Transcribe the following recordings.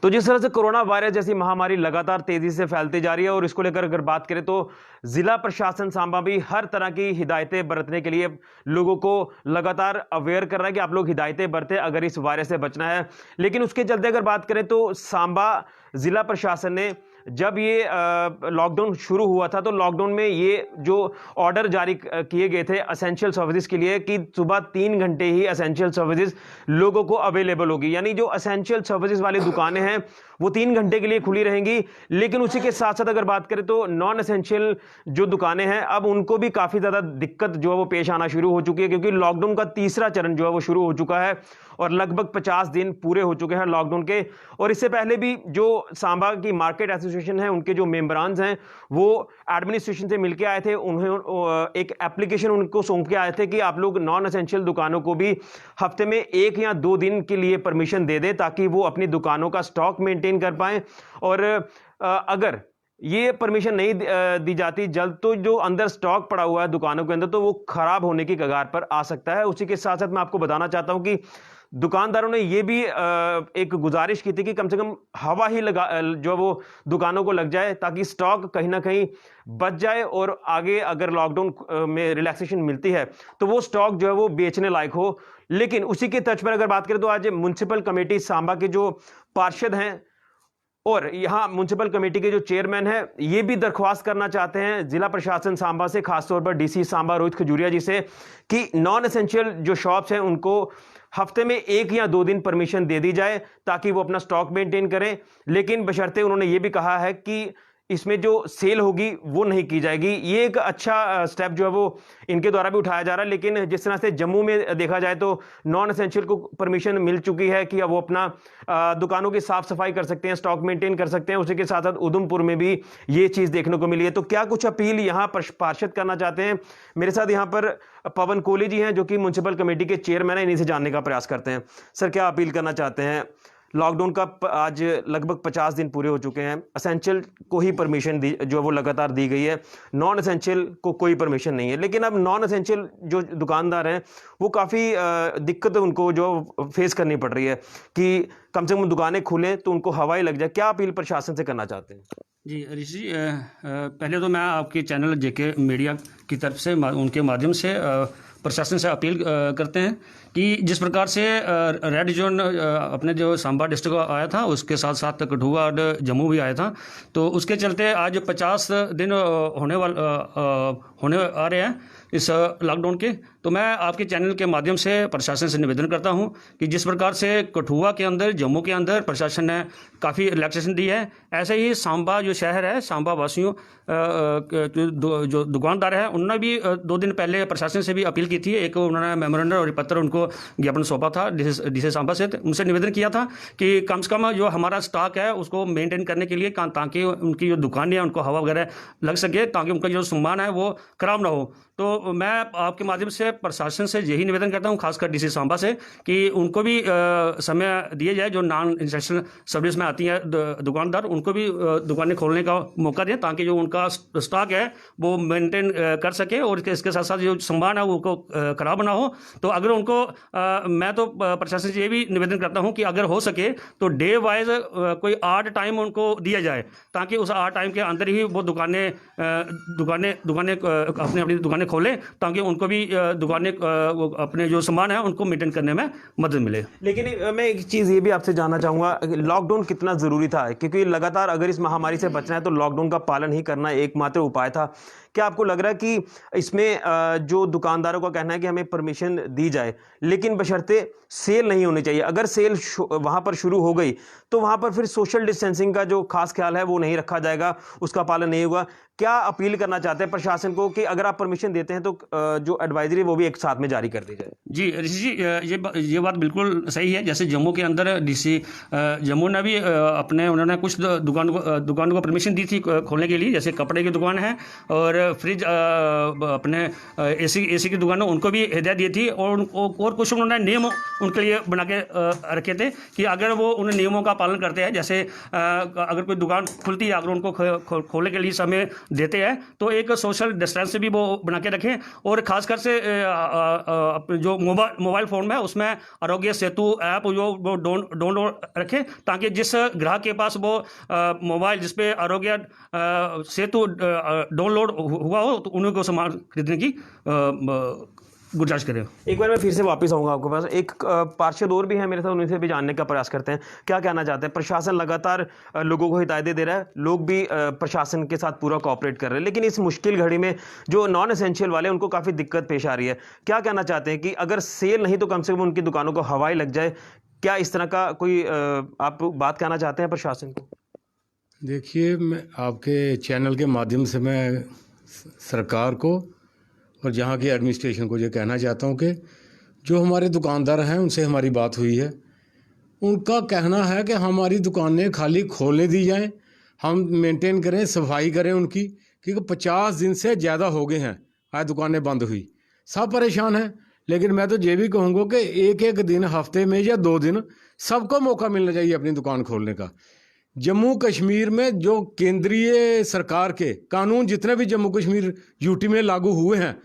तो जिस तरह से कोरोना वायरस जैसी महामारी लगातार तेजी से फैलती जा रही है और इसको लेकर अगर बात करें तो जिला प्रशासन सांबा भी हर तरह की हिदायतें बरतने के लिए लोगों को लगातार अवेयर कर रहा है कि आप लोग हिदायतें बरतें अगर इस वायरस से बचना है। लेकिन उसके चलते अगर बात करें तो सांबा जिला प्रशासन ने जब ये लॉकडाउन शुरू हुआ था तो लॉकडाउन में ये जो ऑर्डर जारी किए गए थे एसेंशियल सर्विसेज के लिए कि सुबह 3 घंटे ही एसेंशियल सर्विसेज लोगों को अवेलेबल होगी, यानी जो एसेंशियल सर्विसेज वाली दुकानें हैं वो 3 घंटे के लिए खुली रहेंगी। लेकिन उसी के साथ साथ अगर बात करें तो नॉन एसेंशियल जो दुकानें हैं अब उनको भी काफी ज्यादा दिक्कत जो है वो पेश आना शुरू हो चुकी है, क्योंकि लॉकडाउन का तीसरा चरण जो है वो शुरू हो चुका है और लगभग 50 दिन पूरे हो चुके हैं लॉकडाउन के। और इससे पहले भी जो सांबा की मार्केट एसोसिएशन है उनके जो मेंबरान्स हैं वो एडमिनिस्ट्रेशन से मिलकर आए थे, उन्हें एक एप्लीकेशन उनको सौंप के आए थे कि आप लोग नॉन एसेंशियल दुकानों को भी हफ्ते में 1 या 2 दिन के लिए परमिशन दे दें ताकि वो अपनी दुकानों का स्टॉक मेंटेन कर पाएं। और अगर ये परमिशन नहीं दी जाती जल्द तो जो अंदर स्टॉक पड़ा हुआ है दुकानों के अंदर तो वो खराब होने की कगार पर आ सकता है। उसी के साथ साथ मैं आपको बताना चाहता हूं कि दुकानदारों ने ये भी एक गुजारिश की थी कि कम से कम हवा ही लगा जो वो दुकानों को लग जाए ताकि स्टॉक कहीं ना कहीं बच जाए और आगे अगर लॉकडाउन में रिलैक्सेशन मिलती है तो वो स्टॉक जो है वो बेचने लायक हो। लेकिन उसी के तर्ज पर अगर बात करें तो आज म्युनिसिपल कमेटी सांबा के जो पार्षद हैं और यहां म्युनिसिपल कमेटी के जो चेयरमैन है ये भी दरख्वास्त करना चाहते हैं जिला प्रशासन सांबा से, खासतौर पर डीसी सांबा रोहित खजूरिया जी से, कि नॉन एसेंशियल जो शॉप्स हैं उनको हफ्ते में 1 या 2 दिन परमिशन दे दी जाए ताकि वो अपना स्टॉक मेंटेन करें। लेकिन बशर्ते उन्होंने ये भी कहा है कि इसमें जो सेल होगी वो नहीं की जाएगी। ये एक अच्छा स्टेप जो है वो इनके द्वारा भी उठाया जा रहा है। लेकिन जिस तरह से जम्मू में देखा जाए तो नॉन एसेंशियल को परमिशन मिल चुकी है कि अब वो अपना दुकानों की साफ सफाई कर सकते हैं, स्टॉक मेंटेन कर सकते हैं। उसी के साथ साथ उधमपुर में भी ये चीज देखने को मिली है। तो क्या कुछ अपील यहाँ पार्षद करना चाहते हैं? मेरे साथ यहाँ पर पवन कोहली जी हैं जो कि म्युनिसिपल कमेटी के चेयरमैन है, इन्हीं से जानने का प्रयास करते हैं। सर, क्या अपील करना चाहते हैं? लॉकडाउन का आज लगभग 50 दिन पूरे हो चुके हैं, एसेंशियल को ही परमिशन दी जो वो लगातार दी गई है, नॉन एसेंशियल को कोई परमिशन नहीं है। लेकिन अब नॉन एसेंशियल जो दुकानदार हैं वो काफ़ी दिक्कत उनको जो फेस करनी पड़ रही है कि कम से कम दुकानें खुलें तो उनको हवा ही लग जाए। क्या अपील प्रशासन से करना चाहते हैं? जी ऋषि जी, पहले तो मैं आपके चैनल जेके मीडिया की तरफ से उनके माध्यम से प्रशासन से अपील करते हैं कि जिस प्रकार से रेड जोन अपने जो सांबा डिस्ट्रिक्ट आया था उसके साथ साथ कठुआ और जम्मू भी आया था, तो उसके चलते आज 50 दिन होने आ रहे हैं इस लॉकडाउन के। तो मैं आपके चैनल के माध्यम से प्रशासन से निवेदन करता हूं कि जिस प्रकार से कठुआ के अंदर, जम्मू के अंदर प्रशासन ने काफ़ी रिलैक्सेशन दी है, ऐसे ही सांबा जो शहर है, सांबा वासियों जो दुकानदार हैं उन्होंने भी 2 दिन पहले प्रशासन से भी अपील की थी। एक उन्होंने मेमोरेंडम और पत्र उनको ज्ञापन सौंपा था डीसी सांबा से, उनसे निवेदन किया था कि कम से कम जो हमारा स्टॉक है उसको मेंटेन करने के लिए ताकि उनकी जो दुकानें हैं उनको हवा वगैरह लग सके, ताकि उनका जो सामान है वो खराब ना हो। तो मैं आपके माध्यम से प्रशासन से यही निवेदन करता हूं, खासकर डीसी सांबा से, कि उनको भी समय दिया जाए। जो नॉन एसेंशियल सर्विस में आती है दुकानदार, उनको भी दुकानें खोलने का मौका दें ताकि जो उनका स्टॉक है वो मेंटेन कर सके और इसके साथ साथ जो सामान है वो खराब ना हो। तो अगर उनको मैं तो प्रशासन से ये भी निवेदन करता हूँ कि अगर हो सके तो डे वाइज कोई 8 टाइम उनको दिया जाए ताकि उस 8 टाइम के अंदर ही वो दुकानें अपनी दुकानें खोलें ताकि उनको भी दुकानें अपने जो सामान है उनको मेंटेन करने में मदद मिले। लेकिन मैं एक चीज़ ये भी आपसे जानना चाहूँगा, लॉकडाउन कितना ज़रूरी था? क्योंकि लगातार अगर इस महामारी से बचना है तो लॉकडाउन का पालन ही करना एकमात्र उपाय था। क्या आपको लग रहा है कि इसमें जो दुकानदारों का कहना है कि हमें परमिशन दी जाए लेकिन बशर्ते सेल नहीं होनी चाहिए, अगर सेल वहाँ पर शुरू हो गई तो वहाँ पर फिर सोशल डिस्टेंसिंग का जो खास ख्याल है वो नहीं रखा जाएगा, उसका पालन नहीं होगा? क्या अपील करना चाहते हैं प्रशासन को कि अगर आप परमिशन देते हैं तो जो एडवाइजरी वो भी एक साथ में जारी कर दी जाए? जी ऋषि जी, ये बात बिल्कुल सही है। जैसे जम्मू के अंदर डीसी जम्मू ने भी उन्होंने कुछ दुकानों को परमिशन दी थी खोलने के लिए, जैसे कपड़े की दुकान है और फ्रिज अपने एसी की दुकान, उनको भी हिदायत दी थी और कुछ उन्होंने नियम उनके लिए बना के रखे थे कि अगर वो उन नियमों का पालन करते हैं, जैसे अगर कोई दुकान खुलती है, अगर उनको खोलने के लिए समय देते हैं, तो एक सोशल डिस्टेंस भी वो बना के रखें। और ख़ासकर से जो मोबाइल फ़ोन में उसमें आरोग्य सेतु ऐप जो वो डाउनलोड रखें, ताकि जिस ग्राहक के पास वो मोबाइल जिस पे आरोग्य सेतु डाउनलोड हुआ हो तो उन्हीं को सामान खरीदने की गुजारिश करें। एक बार मैं फिर से वापस आऊंगा आपके पास। एक पार्षद और भी है मेरे साथ, उन्हीं से भी जानने का प्रयास करते हैं क्या कहना चाहते हैं। प्रशासन लगातार लोगों को हिदायतें दे रहा है, लोग भी प्रशासन के साथ पूरा कोऑपरेट कर रहे हैं, लेकिन इस मुश्किल घड़ी में जो नॉन एसेंशियल वाले हैं उनको काफ़ी दिक्कत पेश आ रही है। क्या कहना चाहते हैं कि अगर सेल नहीं तो कम से कम उनकी दुकानों को हवाई लग जाए, क्या इस तरह का कोई आप बात कहना चाहते हैं प्रशासन को? देखिए, मैं आपके चैनल के माध्यम से मैं सरकार को और जहाँ के एडमिनिस्ट्रेशन को ये कहना चाहता हूँ कि जो हमारे दुकानदार हैं उनसे हमारी बात हुई है, उनका कहना है कि हमारी दुकानें खाली खोलने दी जाएं, हम मेंटेन करें, सफाई करें उनकी, क्योंकि 50 दिन से ज़्यादा हो गए हैं आज दुकानें बंद हुई, सब परेशान हैं। लेकिन मैं तो ये भी कहूँगा कि एक एक दिन हफ्ते में या 2 दिन सबको मौका मिलना चाहिए अपनी दुकान खोलने का। जम्मू कश्मीर में जो केंद्रीय सरकार के कानून जितने भी जम्मू कश्मीर यूटी में लागू हुए हैं,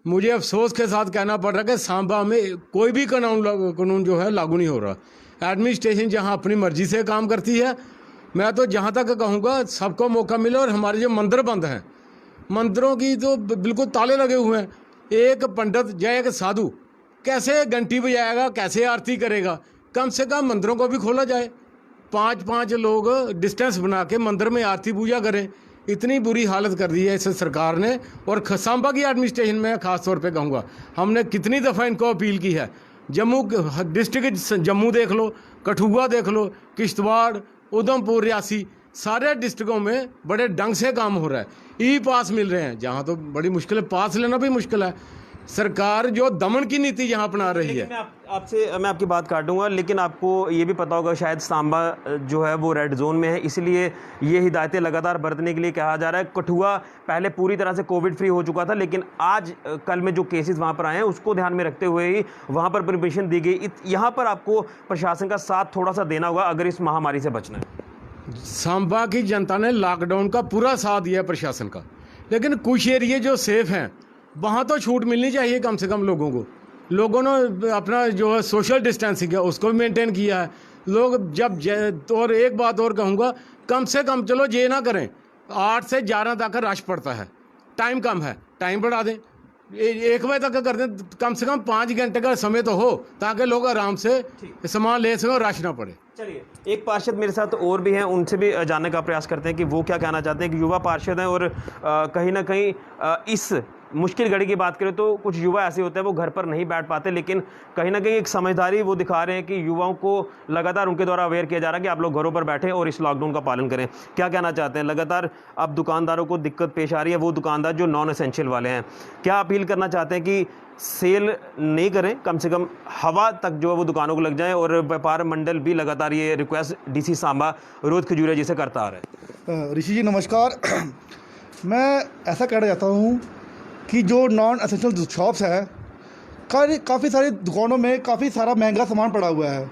मुझे अफसोस के साथ कहना पड़ रहा है कि सांबा में कोई भी कानून जो है लागू नहीं हो रहा। एडमिनिस्ट्रेशन जहां अपनी मर्जी से काम करती है, मैं तो जहां तक कहूँगा सबको मौका मिले। और हमारे जो मंदिर बंद हैं, मंदिरों की तो बिल्कुल ताले लगे हुए हैं। एक पंडित या एक साधु कैसे घंटी बजाएगा, कैसे आरती करेगा? कम से कम मंदिरों को भी खोला जाए, 5-5 लोग डिस्टेंस बना के मंदिर में आरती पूजा करें। इतनी बुरी हालत कर दी है इस सरकार ने। और सांबा की एडमिनिस्ट्रेशन में ख़ास तौर पे कहूँगा, हमने कितनी दफ़ा इनको अपील की है। जम्मू डिस्ट्रिक्ट जम्मू देख लो, कठुआ देख लो, किश्तवाड़, उधमपुर, रियासी, सारे डिस्ट्रिक्टों में बड़े ढंग से काम हो रहा है। ई पास मिल रहे हैं, जहाँ तो बड़ी मुश्किल है, पास लेना भी मुश्किल है। सरकार जो दमन की नीति यहाँ अपना रही है। मैं आपकी बात काटूंगा, लेकिन आपको ये भी पता होगा शायद सांबा जो है वो रेड जोन में है, इसलिए ये हिदायतें लगातार बरतने के लिए कहा जा रहा है। कठुआ पहले पूरी तरह से कोविड फ्री हो चुका था, लेकिन आज कल में जो केसेस वहाँ पर आए हैं उसको ध्यान में रखते हुए ही वहाँ पर परमिशन दी गई। यहाँ पर आपको प्रशासन का साथ थोड़ा सा देना होगा अगर इस महामारी से बचना है। सांबा की जनता ने लॉकडाउन का पूरा साथ दिया है प्रशासन का, लेकिन कुछ एरिए जो सेफ हैं वहाँ तो छूट मिलनी चाहिए कम से कम लोगों को। लोगों ने अपना जो है सोशल डिस्टेंसिंग है उसको भी मेंटेन किया है। लोग जब और एक बात और कहूँगा, कम से कम चलो ये ना करें 8 से 11 तक रश पड़ता है, टाइम कम है, टाइम बढ़ा दें, 1 बजे तक कर दें, कम से कम 5 घंटे का समय तो हो ताकि लोग आराम से सामान ले सकें और रश ना पड़े। चलिए, एक पार्षद मेरे साथ और भी हैं, उनसे भी जानने का प्रयास करते हैं कि वो क्या कहना चाहते हैं। कि युवा पार्षद हैं और कहीं ना कहीं इस मुश्किल घड़ी की बात करें तो कुछ युवा ऐसे होते हैं वो घर पर नहीं बैठ पाते, लेकिन कहीं ना कहीं एक समझदारी वो दिखा रहे हैं कि युवाओं को लगातार उनके द्वारा अवेयर किया जा रहा है कि आप लोग घरों पर बैठें और इस लॉकडाउन का पालन करें। क्या कहना चाहते हैं? लगातार अब दुकानदारों को दिक्कत पेश आ रही है, वो दुकानदार जो नॉन एसेंशियल वाले हैं, क्या अपील करना चाहते हैं कि सेल नहीं करें, कम से कम हवा तक जो है वो दुकानों को लग जाए? और व्यापार मंडल भी लगातार ये रिक्वेस्ट डीसी सांबा रोहित खजूरिया जी से करता आ रहा है। ऋषि जी नमस्कार। मैं ऐसा कहना चाहता हूँ कि जो नॉन एसेंशियल शॉप्स है, काफ़ी सारी दुकानों में काफ़ी सारा महंगा सामान पड़ा हुआ है।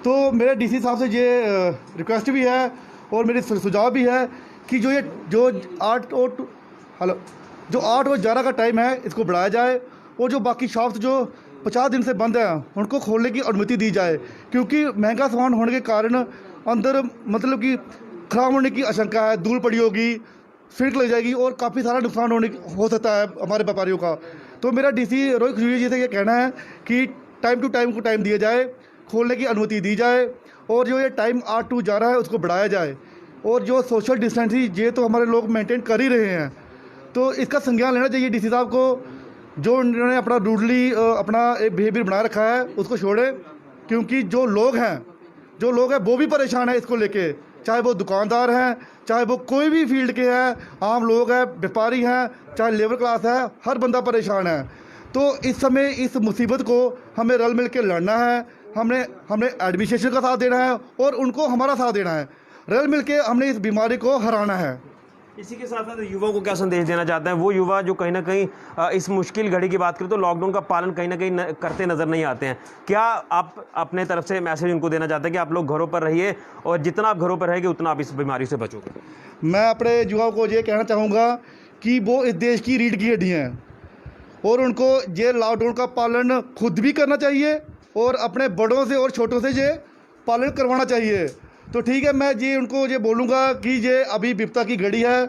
तो मेरे डीसी साहब से ये रिक्वेस्ट भी है और मेरी सुझाव भी है कि जो 8 और 11 का टाइम है इसको बढ़ाया जाए, और जो बाकी शॉप्स जो 50 दिन से बंद हैं उनको खोलने की अनुमति दी जाए, क्योंकि महंगा सामान होने के कारण अंदर मतलब कि ख़राब होने की आशंका है, धूल पड़ी होगी, फिर लग जाएगी और काफ़ी सारा नुकसान हो सकता है हमारे व्यापारियों का। तो मेरा डीसी रोहित खजूरिया जी से ये कहना है कि टाइम टू टाइम को टाइम दिया जाए, खोलने की अनुमति दी जाए, और जो ये टाइम 8 to 11 है उसको बढ़ाया जाए। और जो सोशल डिस्टेंसिंग ये तो हमारे लोग मेंटेन कर ही रहे हैं, तो इसका संज्ञान लेना चाहिए डीसी साहब को। जो उन्होंने अपना रूडली अपना एक बिहेवियर बना रखा है उसको छोड़े, क्योंकि जो लोग हैं वो भी परेशान है इसको लेके, चाहे वो दुकानदार हैं, चाहे वो कोई भी फील्ड के हैं, आम लोग हैं, व्यापारी हैं, चाहे लेबर क्लास है, हर बंदा परेशान है। तो इस समय इस मुसीबत को हमें रल मिल के लड़ना है। हमने एडमिनिस्ट्रेशन का साथ देना है और उनको हमारा साथ देना है। रल मिल के हमने इस बीमारी को हराना है। इसी के साथ साथ युवाओं को क्या संदेश देना चाहते हैं, वो युवा जो कहीं ना कहीं इस मुश्किल घड़ी की बात करें तो लॉकडाउन का पालन कहीं ना कहीं करते नज़र नहीं आते हैं, क्या आप अपने तरफ से मैसेज उनको देना चाहते हैं कि आप लोग घरों पर रहिए और जितना आप घरों पर रहेंगे उतना आप इस बीमारी से बचोगे? मैं अपने युवाओं को ये कहना चाहूँगा कि वो इस देश की रीढ़ की हड्डी हैं और उनको ये लॉकडाउन का पालन खुद भी करना चाहिए और अपने बड़ों से और छोटों से ये पालन करवाना चाहिए। तो ठीक है, मैं ये उनको ये बोलूँगा कि ये अभी विपदा की घड़ी है,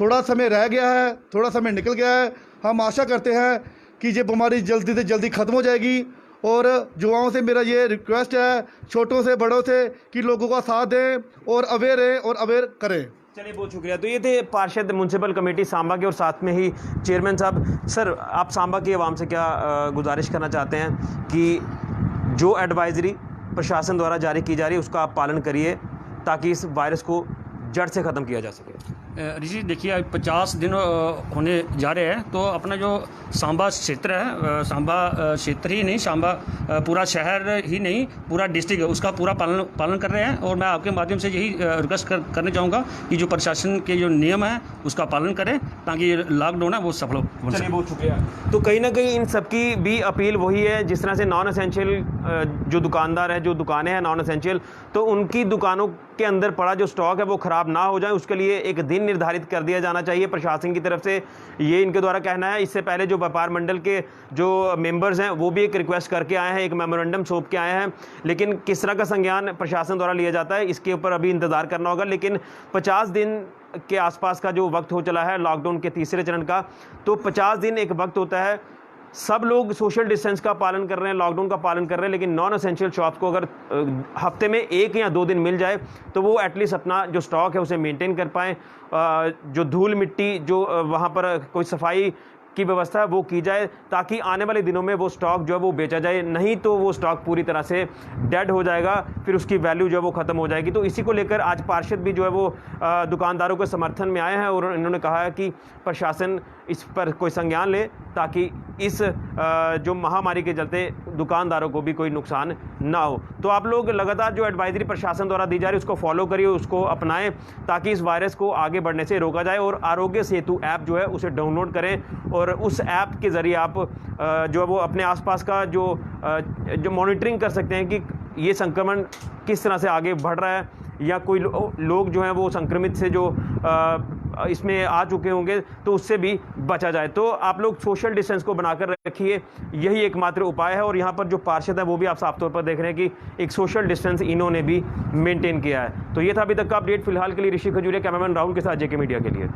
थोड़ा समय रह गया है, थोड़ा समय निकल गया है। हम आशा करते हैं कि ये बीमारी जल्दी से जल्दी ख़त्म हो जाएगी और युवाओं से मेरा ये रिक्वेस्ट है, छोटों से बड़ों से, कि लोगों का साथ दें और अवेयर रहें और अवेयर करें। चलिए, बहुत शुक्रिया। तो ये थे पार्षद म्यूनसिपल कमेटी सांबा के और साथ में ही चेयरमैन साहब। सर, आप सांबा की आवाम से क्या गुजारिश करना चाहते हैं कि जो एडवाइजरी प्रशासन द्वारा जारी की जा रही है उसका आप पालन करिए ताकि इस वायरस को जड़ से ख़त्म किया जा सके? ऋषि, देखिए 50 दिन होने जा रहे हैं, तो अपना जो सांबा क्षेत्र है, सांबा क्षेत्र ही नहीं, सांबा पूरा शहर ही नहीं, पूरा डिस्ट्रिक्ट है, उसका पूरा पालन कर रहे हैं। और मैं आपके माध्यम से यही रिक्वेस्ट करना चाहूँगा कि जो प्रशासन के जो नियम है उसका पालन करें ताकि लॉकडाउन है वो सफल हो। चलिए, बहुत शुक्रिया। तो कहीं ना कहीं इन सबकी भी अपील वही है, जिस तरह से नॉन एसेंशियल जो दुकानदार है, जो दुकानें हैं नॉन एसेंशियल, तो उनकी दुकानों के अंदर पड़ा जो स्टॉक है वो ख़राब ना हो जाए, उसके लिए एक दिन निर्धारित कर दिया जाना चाहिए प्रशासन की तरफ से, ये इनके द्वारा कहना है। इससे पहले जो व्यापार मंडल के जो मेंबर्स हैं वो भी एक रिक्वेस्ट करके आए हैं, एक मेमोरेंडम सौंप के आए हैं, लेकिन किस तरह का संज्ञान प्रशासन द्वारा लिया जाता है इसके ऊपर अभी इंतज़ार करना होगा। लेकिन 50 दिन के आसपास का जो वक्त हो चला है लॉकडाउन के तीसरे चरण का, तो 50 दिन एक वक्त होता है, सब लोग सोशल डिस्टेंस का पालन कर रहे हैं, लॉकडाउन का पालन कर रहे हैं, लेकिन नॉन एसेंशियल शॉप्स को अगर हफ्ते में 1 या 2 दिन मिल जाए तो वो एटलीस्ट अपना जो स्टॉक है उसे मेंटेन कर पाएँ। जो धूल मिट्टी जो वहाँ पर कोई सफाई की व्यवस्था है वो की जाए ताकि आने वाले दिनों में वो स्टॉक जो है वो बेचा जाए, नहीं तो वो स्टॉक पूरी तरह से डेड हो जाएगा, फिर उसकी वैल्यू जो है वो ख़त्म हो जाएगी। तो इसी को लेकर आज पार्षद भी जो है वो दुकानदारों के समर्थन में आए हैं और इन्होंने कहा है कि प्रशासन इस पर कोई संज्ञान ले ताकि इस जो महामारी के चलते दुकानदारों को भी कोई नुकसान ना हो। तो आप लोग लगातार जो एडवाइजरी प्रशासन द्वारा दी जा रही है उसको फॉलो करिए, उसको अपनाएं ताकि इस वायरस को आगे बढ़ने से रोका जाए। और आरोग्य सेतु ऐप जो है उसे डाउनलोड करें और उस ऐप के ज़रिए आप जो है वो अपने आसपास का जो मॉनिटरिंग कर सकते हैं कि ये संक्रमण किस तरह से आगे बढ़ रहा है, या कोई लोग जो हैं वो संक्रमित से जो इसमें आ चुके होंगे तो उससे भी बचा जाए। तो आप लोग सोशल डिस्टेंस को बनाकर रखिए, यही एकमात्र उपाय है। और यहाँ पर जो पार्षद है वो भी आप साफ तौर पर देख रहे हैं कि एक सोशल डिस्टेंस इन्होंने भी मेंटेन किया है। तो ये था अभी तक का अपडेट। फिलहाल के लिए ऋषि खजूरिया, कैमरामैन राहुल के साथ जेके मीडिया के लिए।